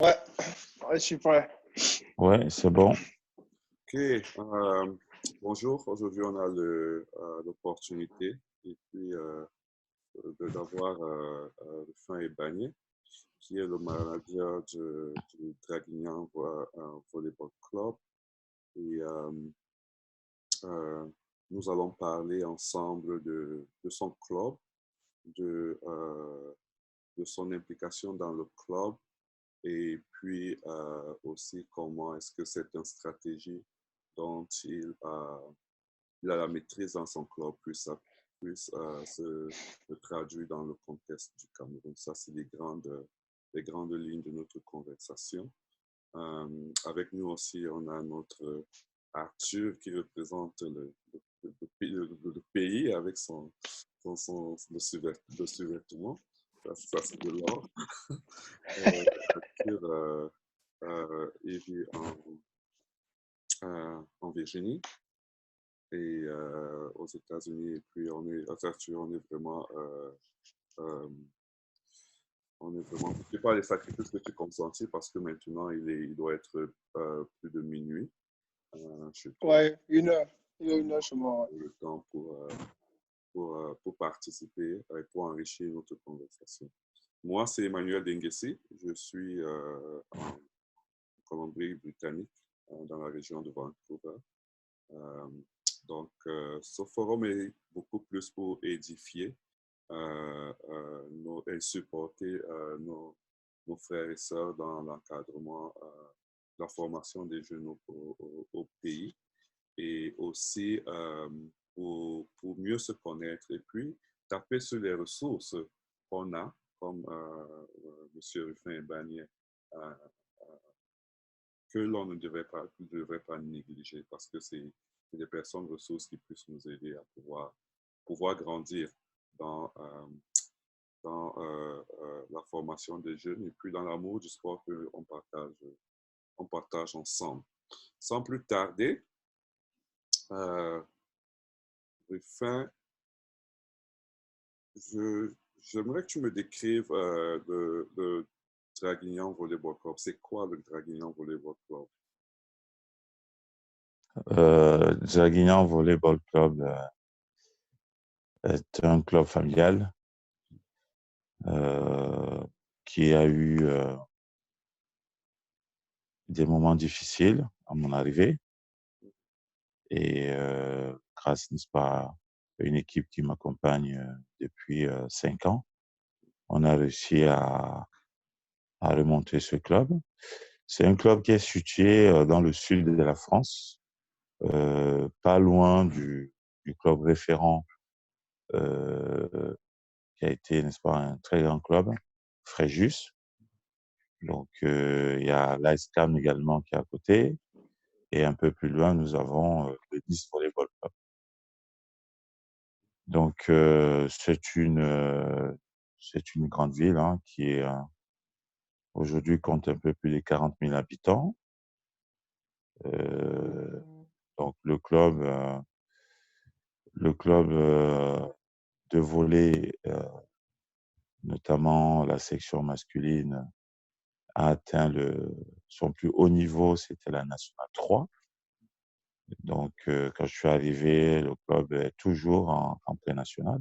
Ouais, ouais, je suis prêt. Ouais, c'est bon. Ok, bonjour. Aujourd'hui, on a l'opportunité et puis d'avoir Rufin Ebagné, qui est le manager du Draguignan Volleyball Club. Et euh, nous allons parler ensemble de son club, de, euh, de son implication dans le club et puis aussi comment est-ce que c'est une stratégie dont il a la maîtrise dans son club, puisse se traduire dans le contexte du Cameroun. Ça, c'est les grandes lignes de notre conversation. Avec nous aussi, on a notre Arthur qui représente le pays avec le survêtement. Ça c'est de l'or. Arthur il vit en Virginie et aux États-Unis. Et puis, Arthur, euh, on est vraiment, je ne sais pas les sacrifices que tu consentis parce que maintenant, il doit être plus de minuit chez toi. Ouais, une heure. Il y a une heure chez moi. Ouais. Le temps pour participer et pour enrichir notre conversation. Moi, c'est Emmanuel Denguessi. Je suis en Colombie-Britannique, dans la région de Vancouver. Euh, ce forum est beaucoup plus pour édifier et supporter nos frères et sœurs dans l'encadrement, la formation des jeunes au pays et aussi pour mieux se connaître et puis taper sur les ressources qu'on a, comme M. Rufin Bagné, euh, que l'on ne devrait pas négliger parce que c'est des personnes ressources qui puissent nous aider à pouvoir grandir dans, la formation des jeunes et puis dans l'amour du sport on partage ensemble. Sans plus tarder, euh, Rufin, j'aimerais que tu me décrives le Draguignan Volleyball Club. C'est quoi le Draguignan Volleyball Club? Draguignan Volleyball Club est un club familial euh, qui a eu des moments difficiles à mon arrivée. Et grâce, n'est-ce pas, à une équipe qui m'accompagne depuis 5 ans, on a réussi à remonter ce club. C'est un club qui est situé dans le sud de la France, pas loin du club référent qui a été, n'est-ce pas, un très grand club, Fréjus. Donc, il y a l'IceCam également qui est à côté. Et un peu plus loin, nous avons le Nice Volleyball Club. Donc, c'est une grande ville hein, qui est aujourd'hui compte un peu plus de 40 000 habitants. Euh, donc, le club de volley, notamment la section masculine, a atteint son plus haut niveau, c'était la Nationale 3. Donc, quand je suis arrivé, le club est toujours en pré-national.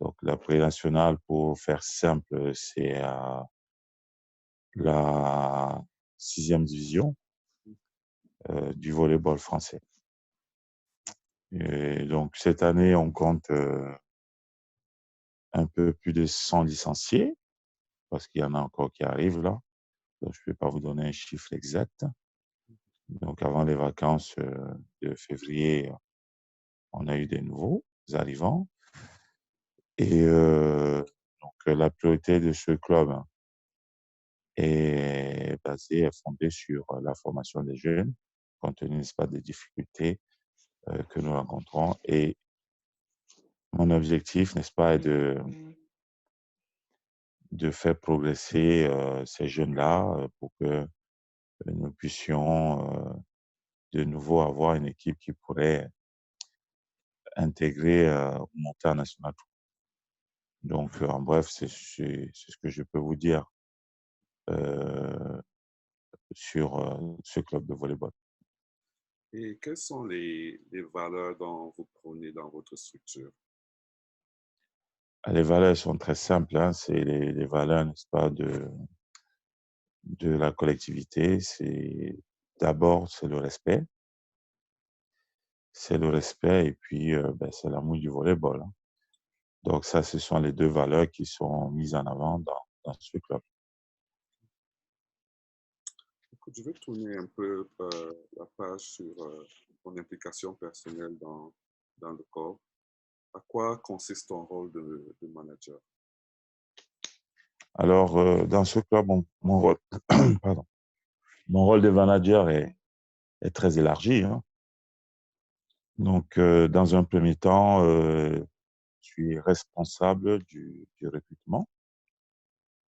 Donc, la pré-nationale, pour faire simple, c'est la 6e division du volleyball français. Et donc, cette année, on compte un peu plus de 100 licenciés, parce qu'il y en a encore qui arrivent là. Donc, je ne peux pas vous donner un chiffre exact. Donc, avant les vacances de février, on a eu des nouveaux arrivants. Et donc, la priorité de ce club est fondée sur la formation des jeunes, compte tenu, n'est-ce pas, des difficultés que nous rencontrons. Et mon objectif, n'est-ce pas, est de faire progresser ces jeunes-là pour que nous puissions de nouveau avoir une équipe qui pourrait intégrer ou monter en national. Donc, en bref, c'est ce que je peux vous dire. sur ce club de volleyball. Et quelles sont les valeurs dont vous prônez dans votre structure? Les valeurs sont très simples, hein, c'est les valeurs, n'est-ce pas, de la collectivité. D'abord, c'est le respect. C'est le respect et puis c'est l'amour du volleyball, hein. Donc ça, ce sont les deux valeurs qui sont mises en avant dans ce club. Écoute, je vais tourner un peu la page sur ton implication personnelle dans le corps. À quoi consiste ton rôle de manager? Alors, dans ce club, mon rôle, pardon, mon rôle de manager est très élargi, hein. Donc, dans un premier temps, je suis responsable du recrutement.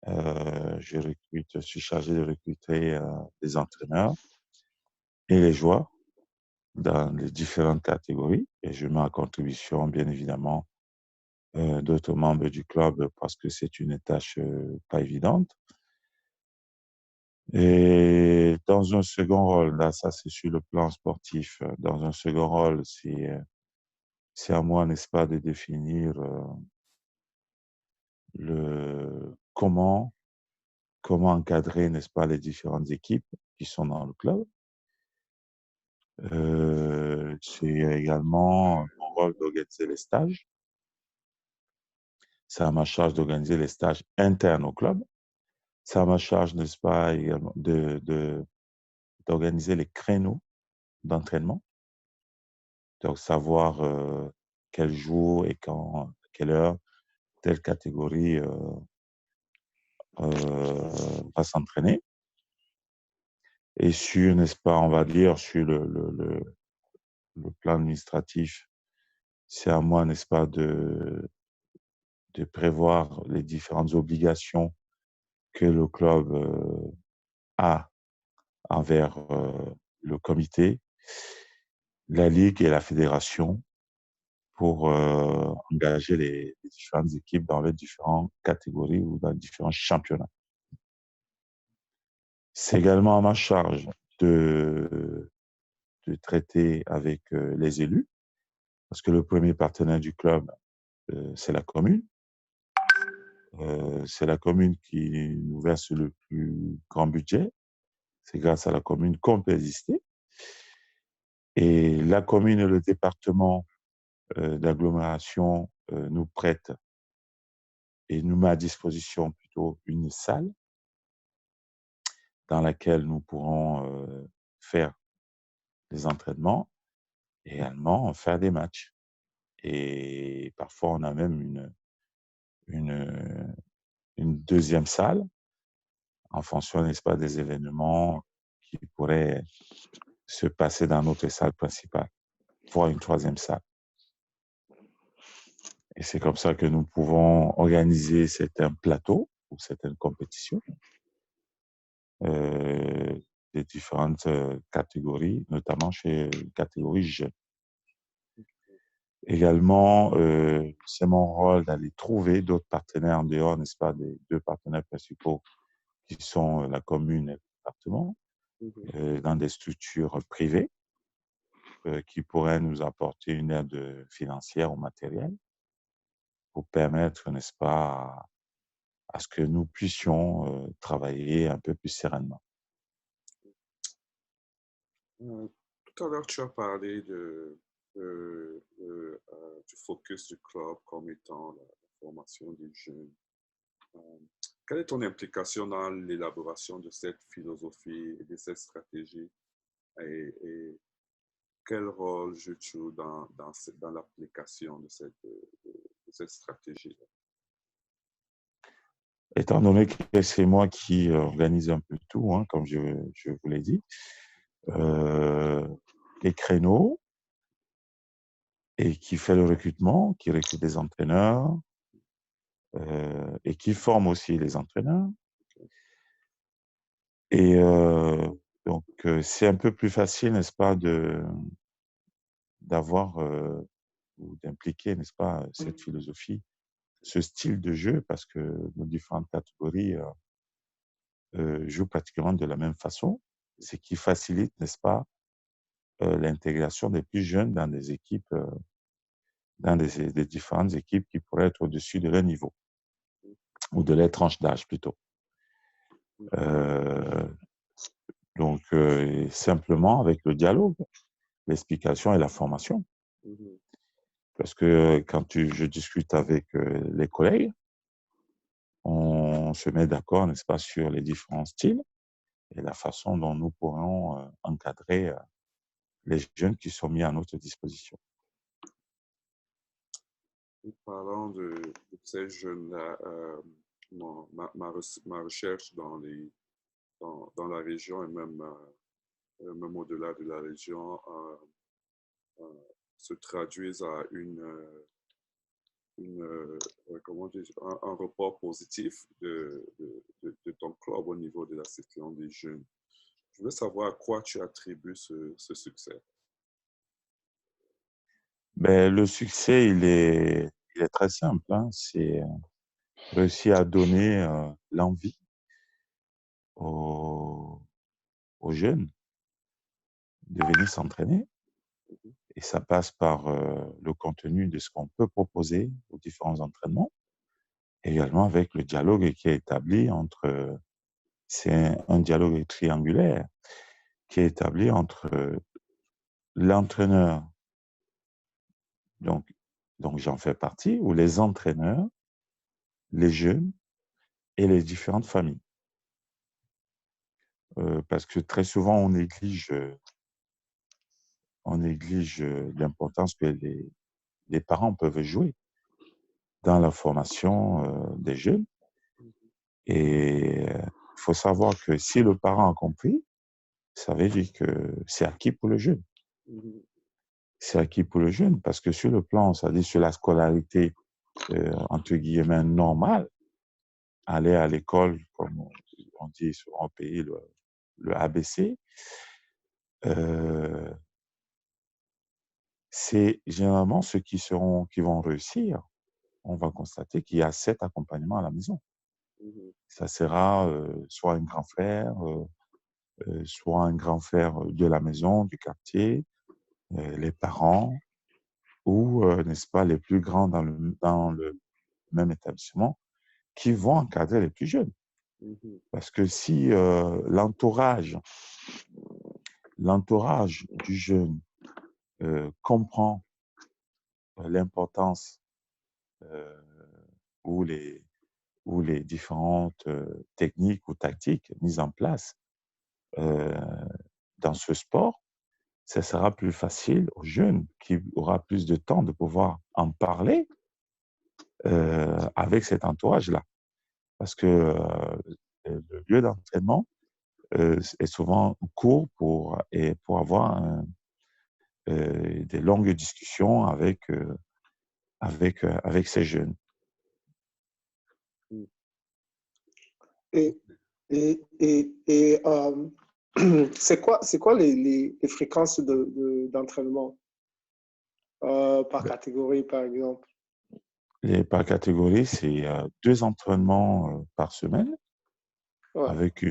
Je suis chargé de recruter des entraîneurs et les joueurs dans les différentes catégories. Et je mets en contribution, bien évidemment, d'autres membres du club parce que c'est une tâche pas évidente. Et dans un second rôle, là, ça c'est sur le plan sportif. Dans un second rôle, c'est à moi, n'est-ce pas, de définir comment encadrer, n'est-ce pas, les différentes équipes qui sont dans le club. C'est également mon rôle d'organiser les stages. C'est à ma charge d'organiser les stages internes au club. C'est à ma charge, n'est-ce pas, également d'organiser les créneaux d'entraînement. Donc, savoir quel jour et quand, à quelle heure, telle catégorie va s'entraîner. Et sur, n'est-ce pas, on va dire, sur le plan administratif, c'est à moi, n'est-ce pas, de prévoir les différentes obligations que le club a envers le comité, la ligue et la fédération pour engager les différentes équipes dans les différentes catégories ou dans les différents championnats. C'est également à ma charge de traiter avec les élus, parce que le premier partenaire du club, c'est la commune. C'est la commune qui nous verse le plus grand budget. C'est grâce à la commune qu'on peut exister. Et la commune et le département d'agglomération nous prêtent et nous met à disposition plutôt une salle dans laquelle nous pourrons faire des entraînements et également faire des matchs. Et parfois, on a même une deuxième salle en fonction, n'est-ce pas, des événements qui pourraient se passer dans notre salle principale, voire une troisième salle. Et c'est comme ça que nous pouvons organiser certains plateaux ou certaines compétitions des différentes catégories, notamment chez catégorie jeunes. Également, c'est mon rôle d'aller trouver d'autres partenaires en dehors, n'est-ce pas, des deux partenaires principaux qui sont la commune et le département, dans des structures privées qui pourraient nous apporter une aide financière ou matérielle pour permettre, n'est-ce pas, à ce que nous puissions travailler un peu plus sereinement. Tout à l'heure, tu as parlé du focus du club comme étant la formation des jeunes. Quelle est ton implication dans l'élaboration de cette philosophie et de cette stratégie et quel rôle joues-tu dans l'application de cette stratégie-là? Étant donné que c'est moi qui organise un peu tout, hein, comme je vous l'ai dit, les créneaux et qui fait le recrutement, qui recrute des entraîneurs et qui forme aussi les entraîneurs. Et donc, c'est un peu plus facile, n'est-ce pas, d'avoir ou d'impliquer, n'est-ce pas, cette philosophie, ce style de jeu, parce que nos différentes catégories jouent pratiquement de la même façon, ce qui facilite, n'est-ce pas, l'intégration des plus jeunes dans des équipes, dans des différentes équipes qui pourraient être au-dessus de leur niveau, ou de leur tranche d'âge plutôt. Donc, simplement avec le dialogue, l'explication et la formation. Parce que quand je discute avec les collègues, on se met d'accord, n'est-ce pas, sur les différents styles et la façon dont nous pourrons encadrer les jeunes qui sont mis à notre disposition. Et parlant de ces jeunes-là, ma recherche dans la région et même au-delà de la région se traduisent à comment dire, un report positif de ton club au niveau de la section des jeunes. Je veux savoir à quoi tu attribues ce succès. Ben, le succès, il est très simple. Hein. C'est réussir à donner l'envie aux jeunes de venir s'entraîner. Et ça passe par le contenu de ce qu'on peut proposer aux différents entraînements, également avec le dialogue qui est établi entre, c'est un dialogue triangulaire qui est établi entre l'entraîneur, donc j'en fais partie, ou les entraîneurs, les jeunes et les différentes familles. Parce que très souvent, on néglige l'importance que les parents peuvent jouer dans la formation des jeunes. Et il faut savoir que si le parent a compris, ça veut dire que c'est acquis pour le jeune. C'est acquis pour le jeune parce que sur le plan, c'est-à-dire sur la scolarité, entre guillemets, normale, aller à l'école, comme on dit souvent au pays, le ABC, c'est généralement ceux qui vont réussir. On va constater qu'il y a cet accompagnement à la maison. Ça sera soit un grand frère, soit un grand frère de la maison, du quartier, les parents, ou, n'est-ce pas, les plus grands dans le même établissement, qui vont encadrer les plus jeunes. Parce que si l'entourage du jeune comprend l'importance ou les différentes techniques ou tactiques mises en place dans ce sport, ça sera plus facile aux jeunes qui aura plus de temps de pouvoir en parler avec cet entourage-là. Parce que le lieu d'entraînement est souvent court pour avoir des longues discussions avec ces jeunes. Et c'est quoi les fréquences d'entraînement par catégorie, par exemple? Par catégorie, c'est 2 entraînements par semaine, Ouais. avec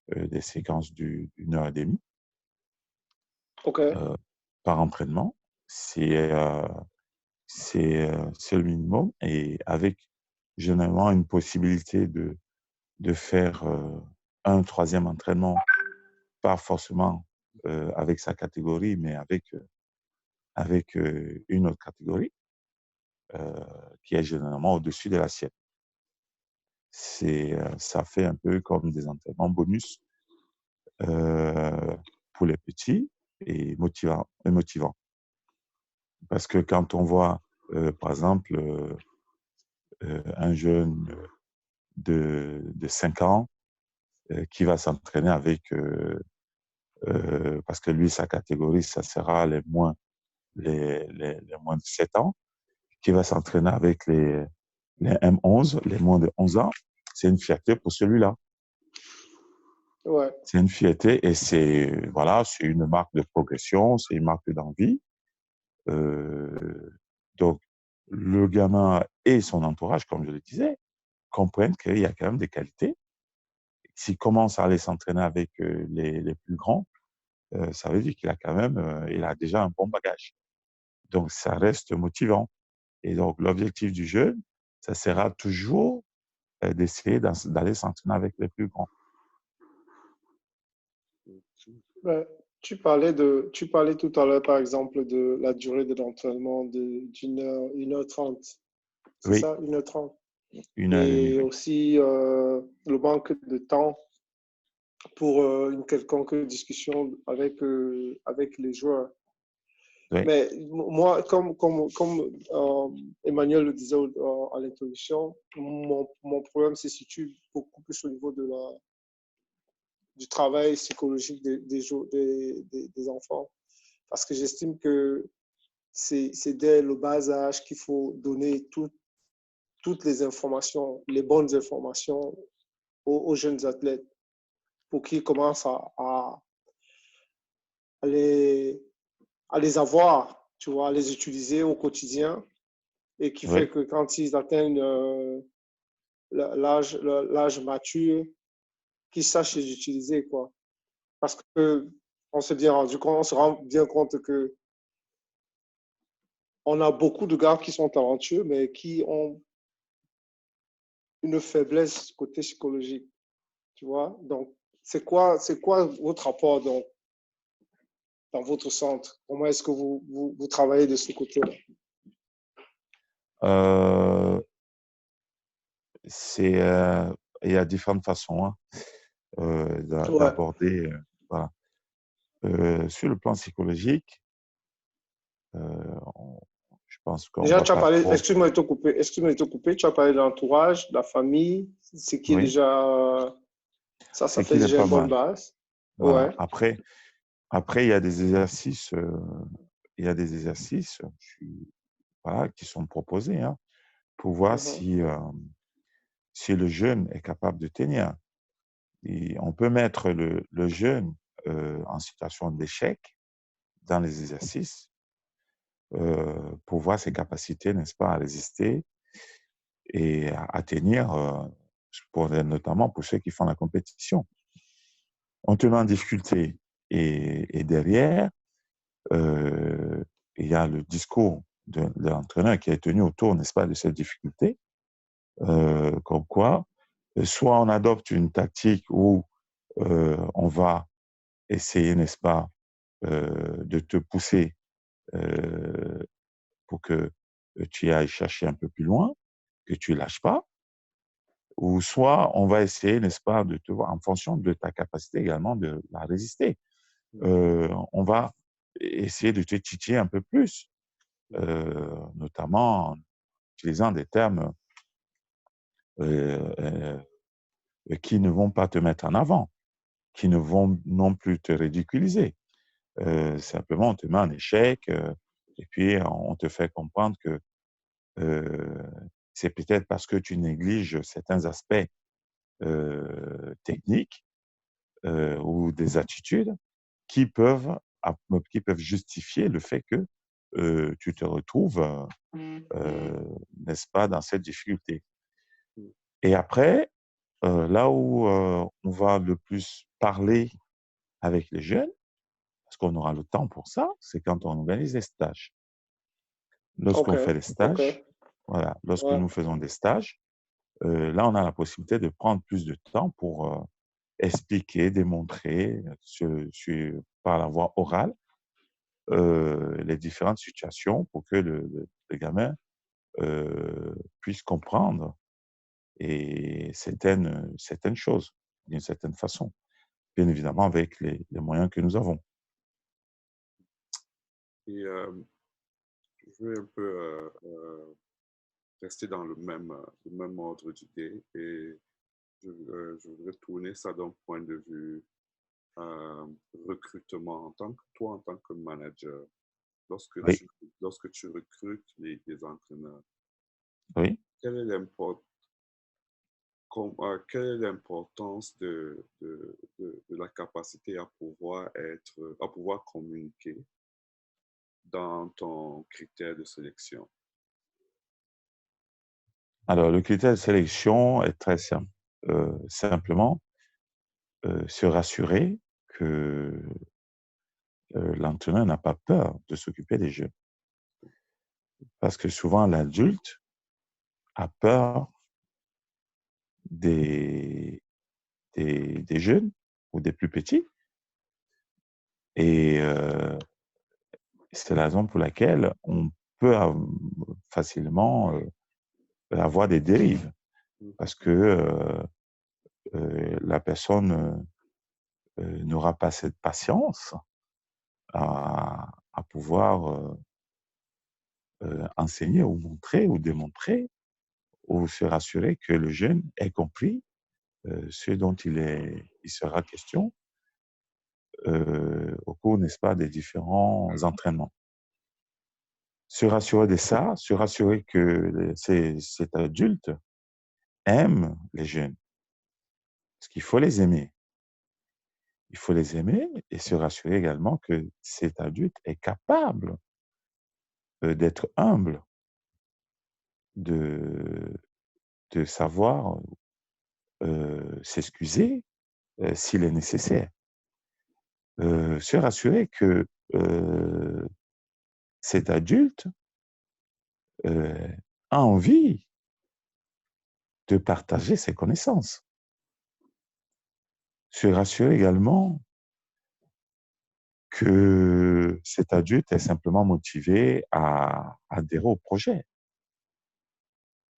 des séquences d'une heure et demie OK. par entraînement. C'est le minimum, et avec généralement une possibilité de faire un 3e entraînement, pas forcément avec sa catégorie, mais avec une autre catégorie qui est généralement au-dessus de la sienne. Ça fait un peu comme des entraînements bonus pour les petits et motivants. Parce que quand on voit, par exemple, un jeune de 5 ans qui va s'entraîner avec, parce que lui, sa catégorie, ça sera les moins de 7 ans, qui va s'entraîner avec les M11, les moins de 11 ans, c'est une fierté pour celui-là. Ouais. C'est une fierté et c'est une marque de progression, c'est une marque d'envie. Donc, le gamin et son entourage, comme je le disais, comprennent qu'il y a quand même des qualités. S'il commence à aller s'entraîner avec les plus grands, ça veut dire qu'il a quand même, il a déjà un bon bagage. Donc, ça reste motivant. Et donc, l'objectif du jeune, ça sera toujours d'essayer d'aller s'entraîner avec les plus grands. Ben, tu parlais tout à l'heure, par exemple, de la durée de l'entraînement d'une heure, 1h30. C'est Oui, ça, 1h30. 1 heure et demie, Et oui. aussi le manque de temps pour une quelconque discussion avec les joueurs. Oui, Mais moi, comme Emmanuel le disait à l'introduction, mon problème se situe beaucoup plus au niveau du travail psychologique des enfants. Parce que j'estime que c'est dès le bas âge qu'il faut donner toutes les informations, les bonnes informations aux jeunes athlètes pour qu'ils commencent à les, à les avoir, tu vois, à les utiliser au quotidien et qui fait oui. que quand ils atteignent l'âge mature, qu'ils sachent les utiliser, quoi. Parce que on se rend bien compte que on a beaucoup de gars qui sont talentueux, mais qui ont une faiblesse côté psychologique, tu vois. Donc, c'est quoi votre rapport dans votre centre? Comment est-ce que vous travaillez de ce côté-là? Euh, c'est, il y a différentes façons hein, Ouais. d'aborder. Voilà. Sur le plan psychologique, on- je pense qu'on ne Déjà, va tu as pas parlé, trop. excuse-moi de te couper, tu as parlé de l'entourage, de la famille, ce qui est Oui, déjà, ça c'est fait qu'il est déjà pas une bonne mal. base. Voilà. Ouais. Après, il y a des exercices, voilà, qui sont proposés hein, pour voir Mhm. si le jeune est capable de tenir. Et on peut mettre le jeune en situation d'échec dans les exercices pour voir ses capacités, n'est-ce pas, à résister et à tenir, notamment pour ceux qui font la compétition. On te met en difficulté et derrière, euh, il y a le discours de l'entraîneur qui est tenu autour, n'est-ce pas, de cette difficulté, comme quoi, soit on adopte une tactique où on va essayer, n'est-ce pas, de te pousser pour que tu ailles chercher un peu plus loin, que tu ne lâches pas, ou soit on va essayer, n'est-ce pas, de te voir en fonction de ta capacité également de la résister. On va essayer de te titiller un peu plus, notamment en utilisant des termes euh, qui ne vont pas te mettre en avant, qui ne vont non plus te ridiculiser. Simplement, on te met en échec et puis on te fait comprendre que euh, c'est peut-être parce que tu négliges certains aspects techniques ou des attitudes qui peuvent, qui peuvent justifier le fait que tu te retrouves, n'est-ce pas, dans cette difficulté. Et après, là où on va le plus parler avec les jeunes, parce qu'on aura le temps pour ça, c'est quand on organise des stages. OK. Lorsqu'on fait des OK. stages, voilà, lorsque Ouais. nous faisons des stages, là, on a la possibilité de prendre plus de temps pour expliquer, démontrer par la voie orale les différentes situations pour que le gamin puisse comprendre et certaines choses, d'une certaine façon, bien évidemment avec les moyens que nous avons. Et je veux un peu rester dans le même ordre d'idée et je voudrais tourner ça d'un point de vue euh, recrutement en tant que manager, lorsque Oui, tu, lorsque tu recrutes les entraîneurs, oui. quelle est quelle est l'importance de la capacité à pouvoir communiquer dans ton critère de sélection? Alors, le critère de sélection est très simple. Simplement, se rassurer que l'entraîneur n'a pas peur de s'occuper des jeunes. Parce que souvent, l'adulte a peur des jeunes ou des plus petits. Et c'est la raison pour laquelle on peut facilement avoir des dérives. Parce que la personne n'aura pas cette patience à pouvoir enseigner ou montrer ou démontrer ou se rassurer que le jeune ait compris ce dont il sera question au cours, n'est-ce pas, des différents entraînements. Se rassurer de ça, se rassurer que cet adulte aime les jeunes, parce qu'il faut les aimer. Il faut les aimer et se rassurer également que cet adulte est capable d'être humble, de savoir s'excuser s'il est nécessaire. Se rassurer que cet adulte a envie de partager ses connaissances. Se rassurer également que cet adulte est simplement motivé à adhérer au projet.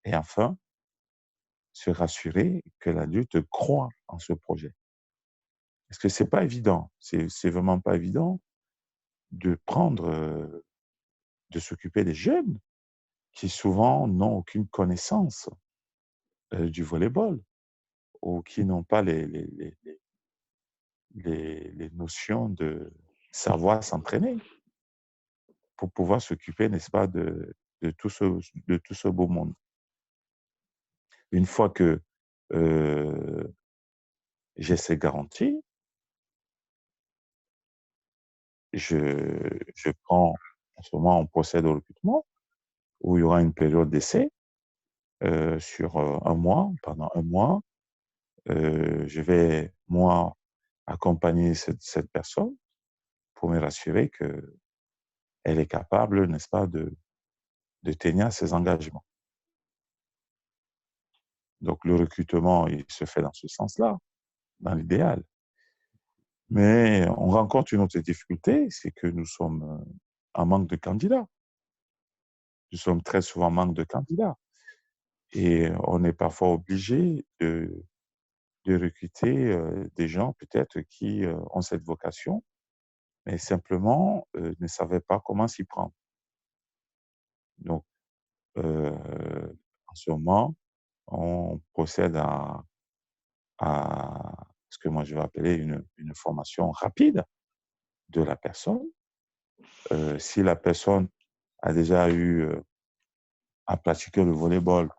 Et enfin, se rassurer que l'adulte croit en ce projet. Parce que c'est pas évident, c'est vraiment pas évident de prendre, de s'occuper des jeunes qui souvent n'ont aucune connaissance du volleyball ou qui n'ont pas les notions de savoir s'entraîner pour pouvoir s'occuper, n'est-ce pas, de tout ce beau monde. Une fois que j'ai ces garanties, je prends, en ce moment, on procède au recrutement, où il y aura une période d'essai sur un mois. Pendant un mois, je vais, moi, accompagner cette personne pour me rassurer qu'elle est capable, n'est-ce pas, de tenir ses engagements. Donc, le recrutement, il se fait dans ce sens-là, dans l'idéal. Mais on rencontre une autre difficulté, c'est que nous sommes en manque de candidats. Nous sommes très souvent en manque de candidats. Et on est parfois obligé de recruter des gens peut-être qui ont cette vocation, mais simplement ne savaient pas comment s'y prendre. Donc, en ce moment, on procède à ce que moi je vais appeler une formation rapide de la personne. Si la personne a déjà eu à pratiquer le volleyball,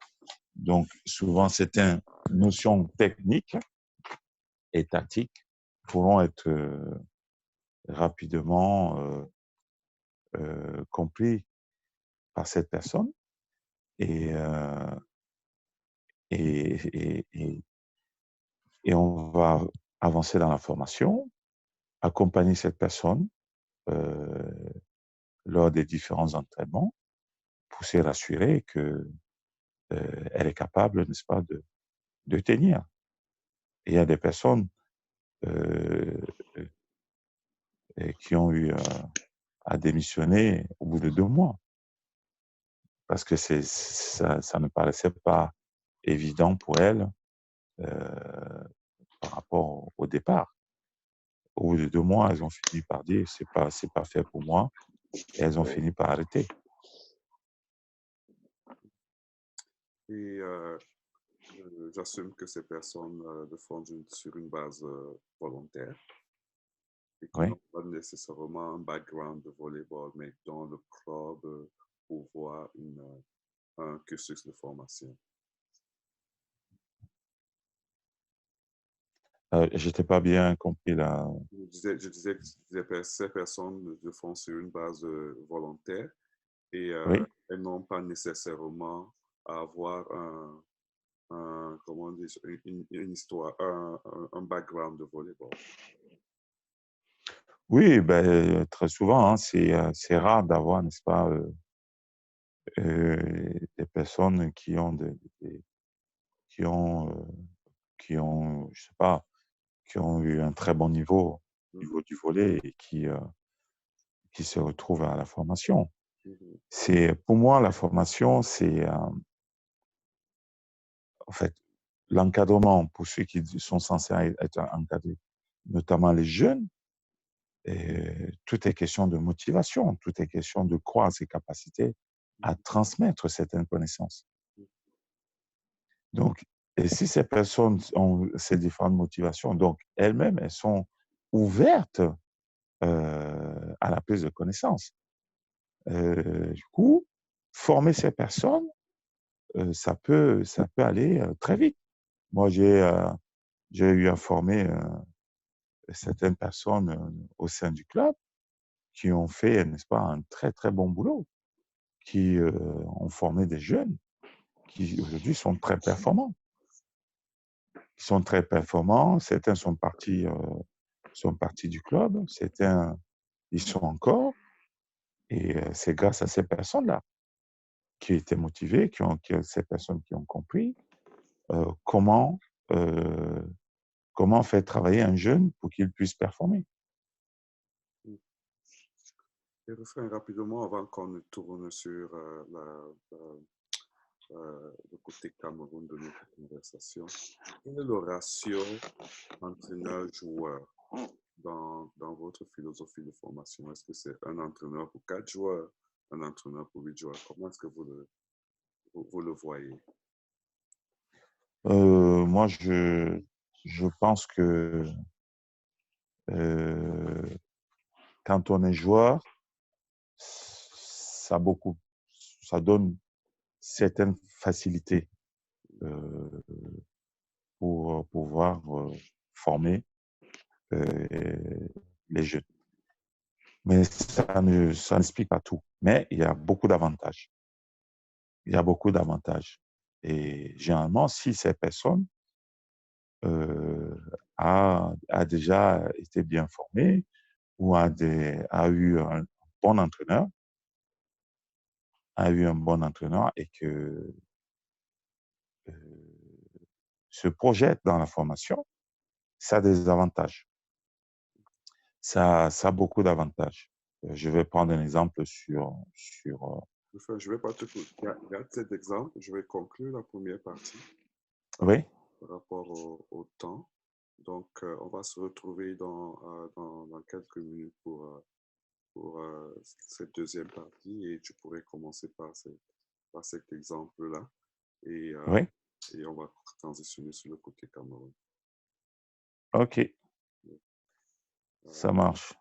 donc souvent certaines notions techniques et tactiques pourront être rapidement compris par cette personne et, et, et, et on va avancer dans la formation, accompagner cette personne lors des différents entraînements pour se rassurer que elle est capable, n'est-ce pas, de tenir. Et il y a des personnes euh, qui ont eu à démissionner au bout de 2 mois parce que ça ne paraissait pas évident pour elles par rapport au départ. Au bout de 2 mois, elles ont fini par dire c'est pas fait pour moi et elles ont fini par arrêter. Et j'assume que ces personnes le font sur une base volontaire et qui Oui. n'ont pas nécessairement un background de volleyball, mais dans le club pour voir un cursus de formation. Je n'ai pas bien compris là. Je disais que ces personnes le font sur une base volontaire et Oui. elles n'ont pas nécessairement à avoir comment on dit, une histoire, un background de volleyball? Oui, ben, très souvent, hein, c'est rare d'avoir, n'est-ce pas, des personnes qui ont qui ont, je sais pas, qui ont eu un très bon niveau au niveau du volley et qui se retrouvent à la formation. Mhm, Pour moi, la formation, c'est en fait l'encadrement pour ceux qui sont censés être encadrés, notamment les jeunes. Tout est question de motivation, tout est question de croire à ses capacités à transmettre certaines connaissances. Donc, et si ces personnes ont ces différentes motivations, donc elles-mêmes, elles sont ouvertes à la prise de connaissances. Du coup, former ces personnes, ça peut aller très vite. Moi, j'ai eu à former certaines personnes au sein du club qui ont fait, n'est-ce pas, un très, très bon boulot, qui ont formé des jeunes qui aujourd'hui sont très performants. Ils sont très performants. Certains sont partis du club, certains, ils sont encore. Et c'est grâce à ces personnes-là qui étaient motivées, ces personnes qui ont compris comment, euh, comment faire travailler un jeune pour qu'il puisse performer. mhm. Et refais rapidement avant qu'on ne tourne sur le côté Cameroun de notre conversation. Quel est le ratio entraîneur-joueur dans votre philosophie de formation? Est-ce que c'est un entraîneur pour 4 joueurs, un entraîneur pour 8 joueurs? Comment est-ce que vous le voyez? Moi, je pense que euh, quand on est joueur, ça, beaucoup, ça donne certaines facilités euh, pour pouvoir former les jeunes. Mais ça n'explique pas tout. Mais il y a beaucoup d'avantages. Il y a beaucoup d'avantages. Et généralement, si cette personne a déjà été bien formée ou a eu un bon entraîneur, et que se projette dans la formation, ça a des avantages. Ça a beaucoup d'avantages. Je vais prendre un exemple sur Enfin, je ne vais pas te garde cet exemple. Je vais conclure la première partie oui, par rapport au temps. Donc, on va se retrouver dans quelques minutes pour cette deuxième partie et tu pourrais commencer par cet exemple-là et, oui, et on va transitionner sur le côté Cameroun. ok, Euh, ça marche.